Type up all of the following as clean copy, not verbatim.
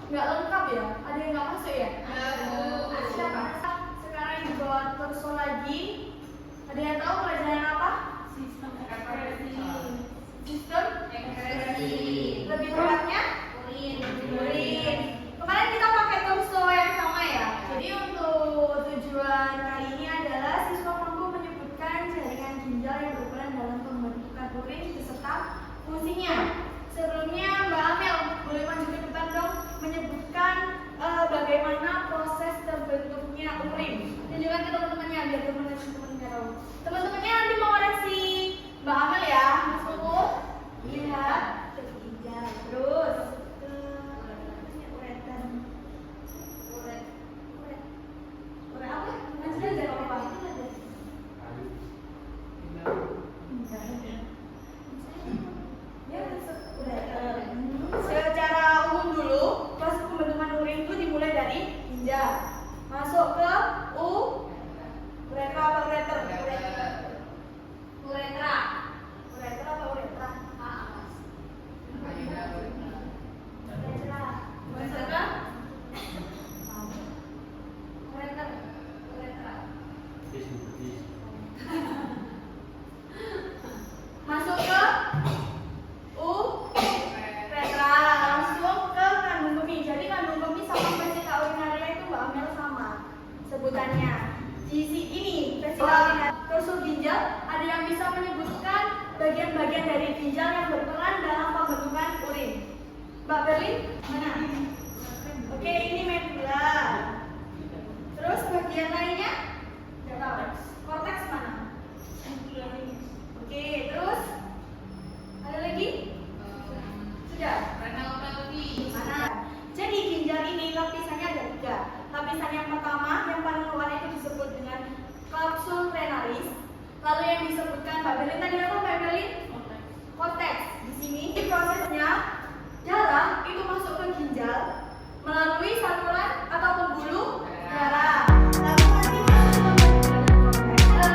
nggak lengkap ya? Ada yang nggak masuk ya? Siapa? Sekarang dibuat torso lagi. Ada yang tahu pelajaran apa? Sistem ekspresi. Sistem Ekspresi. lebih tepatnya urin. Kemarin kita pakai torso yang sama ya. Jadi untuk tujuan kali ini adalah siswa mampu menyebutkan jaringan ginjal yang berperan dalam pembentukan urin beserta fungsinya. Sebelumnya Mbak Amel boleh maju ke depan dong, menyebutkan bagaimana proses terbentuknya urin. Tunjukkan ke teman-temannya biar teman-temannya tahu. Teman-temannya nanti mau koreksi Mbak Amel ya, Mas Koko. Lihat ke ginjal, terus ke ureter. Uret apa? Nanti ada apa? Secara umum dulu, proses pembentukan urin itu dimulai dari ginjal, masuk ke uretra atau ureter? Uretra. Uretra atau uretra? Uretra. Masuk ke ureter. Uretra. Masuk ke uretra, langsung ke kandung kemih. Jadi kandung kemih sama vesika urinaria itu Mbak Amel sama sebutannya. Di sini vesika urinaria. Torso ginjal, ada yang bisa menyebutkan bagian-bagian dari ginjal yang berperan dalam pembentukan urin. Mbak Berlin, mana? Oke, ini membran. Terus bagian lainnya? Tidak tahu. Korteks mana? Oke, terus ada lagi? Sudah. Mana? Jadi ginjal ini lapisannya ada 3. Lapisan yang pertama, yang paling luar itu disebut dengan kapsul renalis. Lalu yang disebutkan Mbak Berlin tadi apa Mbak Berlin? Korteks. Di sini prosesnya darah itu masuk ke ginjal melalui saluran atau pembuluh darah. Lalu nanti masuk ke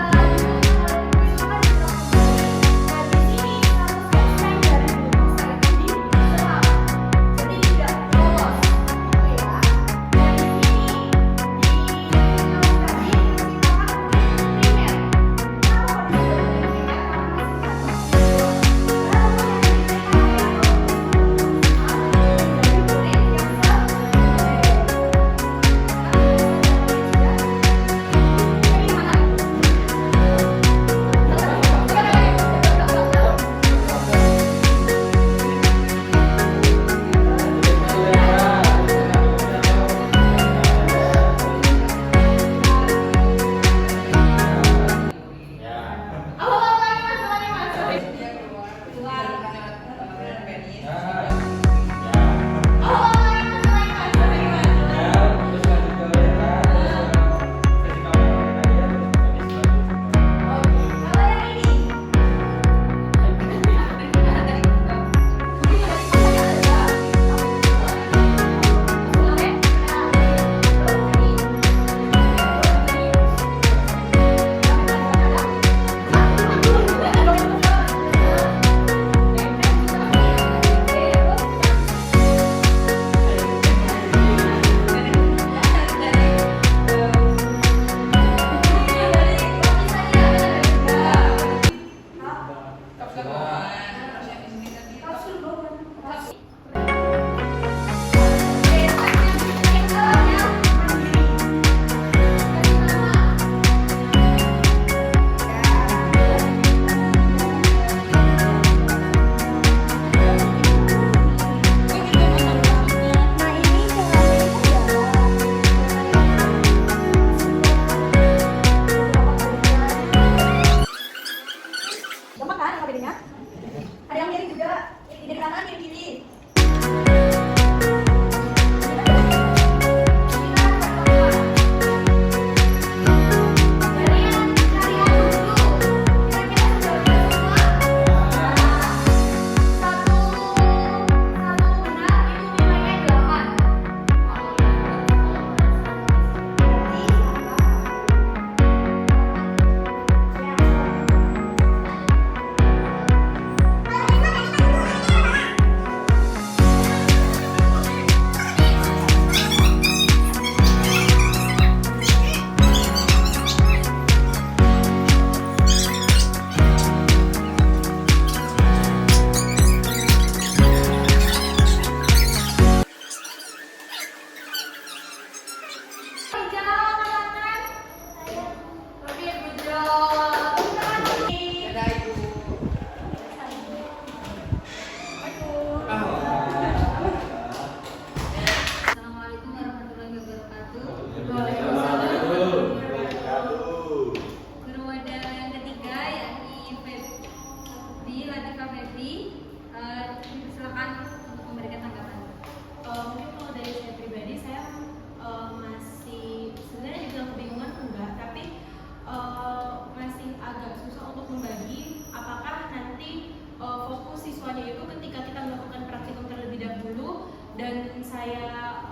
dan saya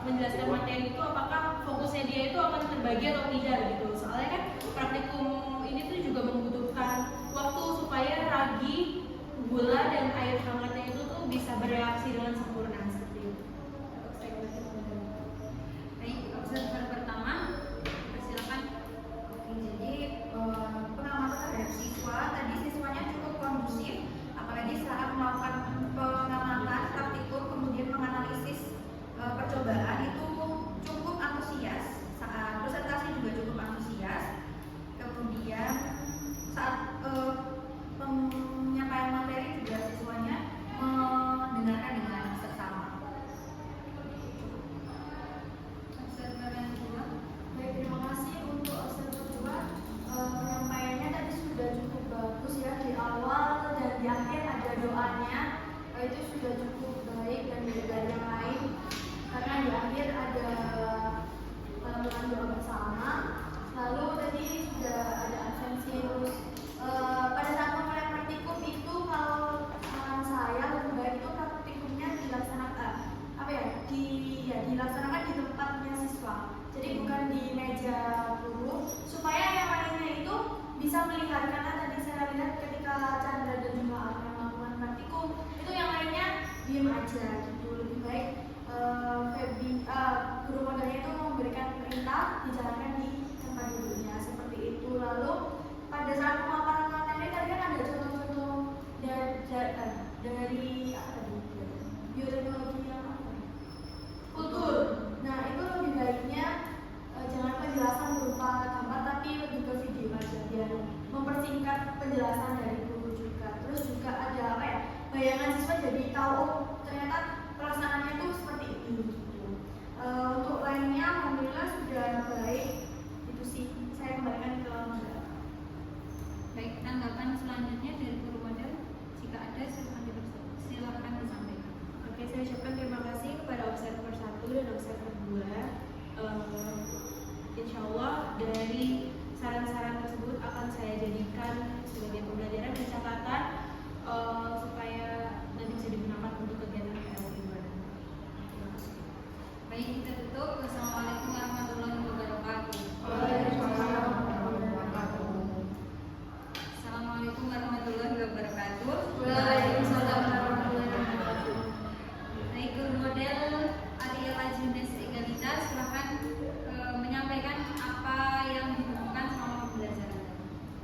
menjelaskan materi itu apakah fokusnya dia itu akan terbagi atau tidak gitu. Soalnya kan praktikum ini tuh juga membutuhkan waktu supaya ragi, gula dan air hangatnya itu tuh bisa bereaksi dengan sempurna seperti itu. Baik, observer pertama, persilakan. Jadi pengamatan terhadap siswa, tadi siswanya cukup kondusif, apalagi saat melakukan pengamatan praktikum kemudian menganalisis percobaan itu cukup antusias, saat presentasi juga cukup antusias. Kemudian saat penyampaian materi juga siswanya mendengarkan dengan seksama. Observer yang kedua. Baik, terima kasih untuk observer kedua. Penyampaiannya tadi sudah cukup bagus ya, di awal dan di akhir ada doanya. Itu sudah cukup baik dan beda dari yang lain karena di akhir ada melakukan doa bersama. Lalu tadi sudah ada adventurous. Pada saat memulai praktikum itu kalau saran saya lebih baik itu praktikumnya dilaksanakan dilaksanakan di tempatnya siswa. Jadi bukan di meja guru supaya yang lainnya itu bisa melihat, karena tadi saya lihat ketika Chandra dan juga yang melakukan praktikum itu yang lainnya diem aja gitu. Lebih baik guru modelnya itu memberikan perintah dijalankan di tempat duduknya seperti itu. Lalu pada saat pemaparan materi tadi kan ada contoh-contoh dari apa tadi? Bioteknologi yang apa? Kultur. Nah itu lebih baiknya jangan penjelasan berupa gambar tapi lebih ke video aja biar mempersingkat penjelasan dari guru juga. Terus juga ada apa ya? Bayangan siswa jadi tahu oh, ternyata pelaksanaannya itu seperti itu. Gitu. Untuk lainnya alhamdulillah sudah baik. Itu sih saya kembalikan ke model. Baik, tanggapan selanjutnya dari guru model. Jika ada silakan disampaikan. Oke, saya ucapkan terima kasih kepada observer 1 dan observer 2. Insya Allah dari saran-saran tersebut akan saya jadikan sebagai pembelajaran dan catatan supaya nanti bisa digunakan untuk kegiatan PLT 2. Terima kasih. Baik, kita tutup. Wassalamualaikum warahmatullahi wabarakatuh. Assalamualaikum warahmatullahi wabarakatuh. Waalaikumsalam warahmatullahi wabarakatuh. Baik, guru model Ariela Junes Egalita, silahkan menyampaikan apa yang ditemukan selama pembelajaran.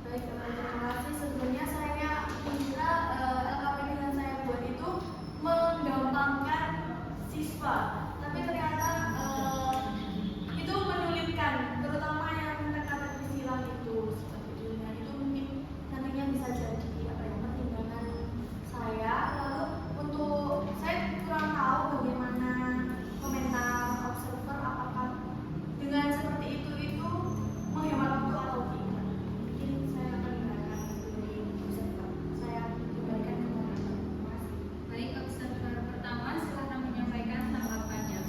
Baik, terima kasih. Sebelumnya saya mengira LKPD yang saya buat itu menggampangkan siswa, tapi ternyata itu menyulitkan, terutama yang kata istilah itu seperti itu. Nah, itu mungkin nantinya bisa jadi apa ya pertimbangan saya. Lalu untuk saya kurang tahu bagaimana komentar observer apakah dengan seperti itu menghemat waktu atau tidak. Mungkin saya akan dengarkan dari observer. Saya kembalikan ke Terima kasih. Baik, observer pertama silahkan menyampaikan tanggapannya.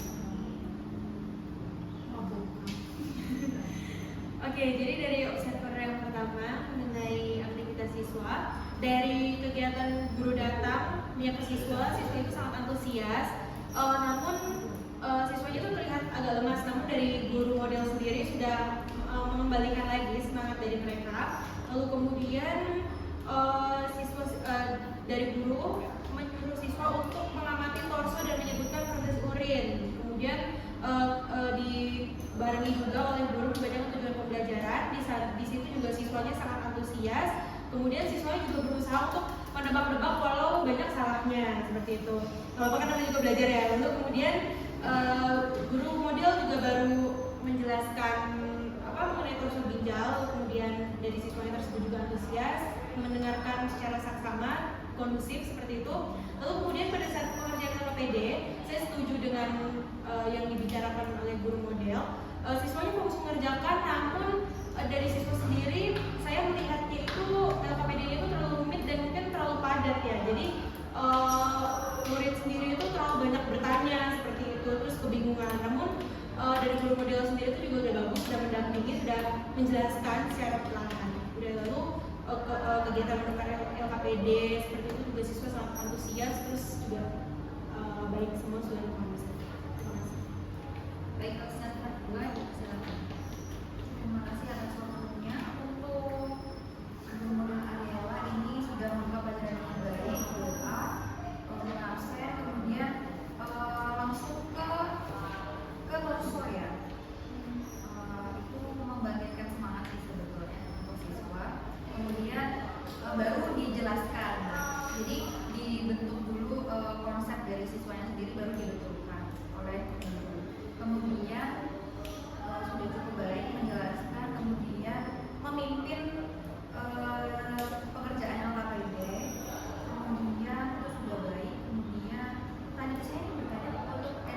Oke, jadi dari observer yang pertama mengenai aktivitas siswa, dari kegiatan guru datang menyapa siswa itu sangat antusias. Namun siswanya itu terlihat agak lemas. Namun dari guru model sendiri sudah mengembalikan lagi semangat dari mereka. Lalu kemudian dari guru menyuruh siswa untuk mengamati torso dan menyebutkan proses urin. Kemudian dibarengi juga oleh guru membacakan tujuan pembelajaran. Di situ juga siswanya sangat antusias. Kemudian siswanya juga berusaha untuk menebak-nebak walau banyak salahnya seperti itu. Walaupun kan namanya juga belajar ya. Lalu kemudian guru model juga baru menjelaskan mengenai torso ginjal. Kemudian dari siswanya tersebut juga antusias, mendengarkan secara saksama, kondusif seperti itu. Lalu kemudian pada saat pengerjaan LPD, saya setuju dengan yang dibicarakan oleh guru model. Siswanya fokus mengerjakan, namun dari siswa sendiri saya melihatnya itu LKPD-nya itu terlalu rumit dan mungkin terlalu padat ya. Jadi murid sendiri itu terlalu banyak bertanya seperti itu, terus kebingungan. Namun dari guru model sendiri itu juga udah bagus, sudah mendampingi, sudah menjelaskan secara perlahan. Udah lalu kegiatan menukar LKPD seperti itu juga siswa sangat antusias, terus juga baik semua sudah paham.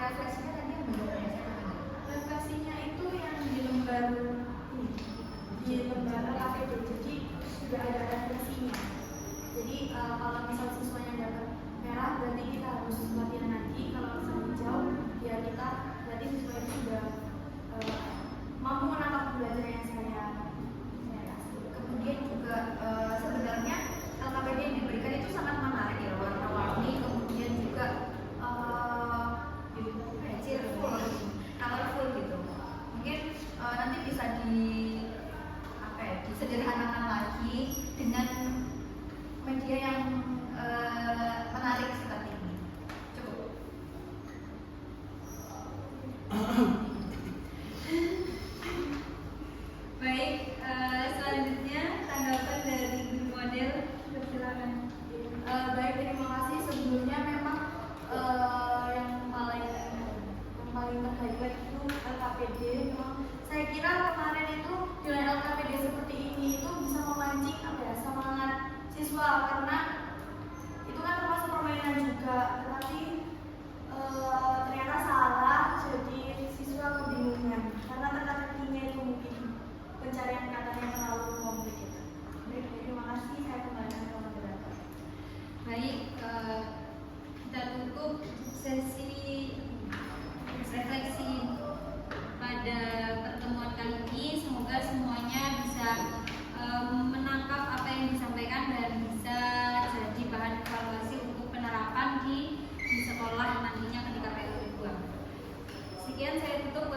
refleksinya tadi yang benar-benar Refleksinya itu yang di lembar ini, di lembar KPD, jadi sudah ada refleksinya. Jadi kalau misal siswanya dapat merah berarti kita harus latihan lagi. Kalau misal hijau ya kita berarti siswa itu sudah mampu menangkap pembelajaran yang saya kasih. kemudian juga sebenarnya LKPD yang diberikan itu sangat menarik ya, warna-warni, kemudian juga cheerful, colorful gitu. Mungkin nanti bisa disederhanakan lagi dengan media yang menarik seperti ini. Cukup. Baik, selanjutnya tanggapan dari guru model, silakan. Baik, terima kasih. Sebelumnya memang yang paling terhighlight itu LKPD. Memang saya kira kemarin itu dengan LKPD seperti ini itu bisa memancing semangat siswa, karena itu kan termasuk permainan juga. Tetapi ternyata salah, jadi siswa kebingungan karena teka-tekinya itu mungkin pencarian katanya terlalu kompleks. Baik, terima kasih. Saya kembalikan ke moderator. Baik, kita tutup sesi refleksi pada pertemuan kali ini. Semoga semuanya bisa menangkap apa yang disampaikan dan bisa jadi bahan evaluasi untuk penerapan di sekolah nantinya ketika PLT 2. Sekian saya tutup.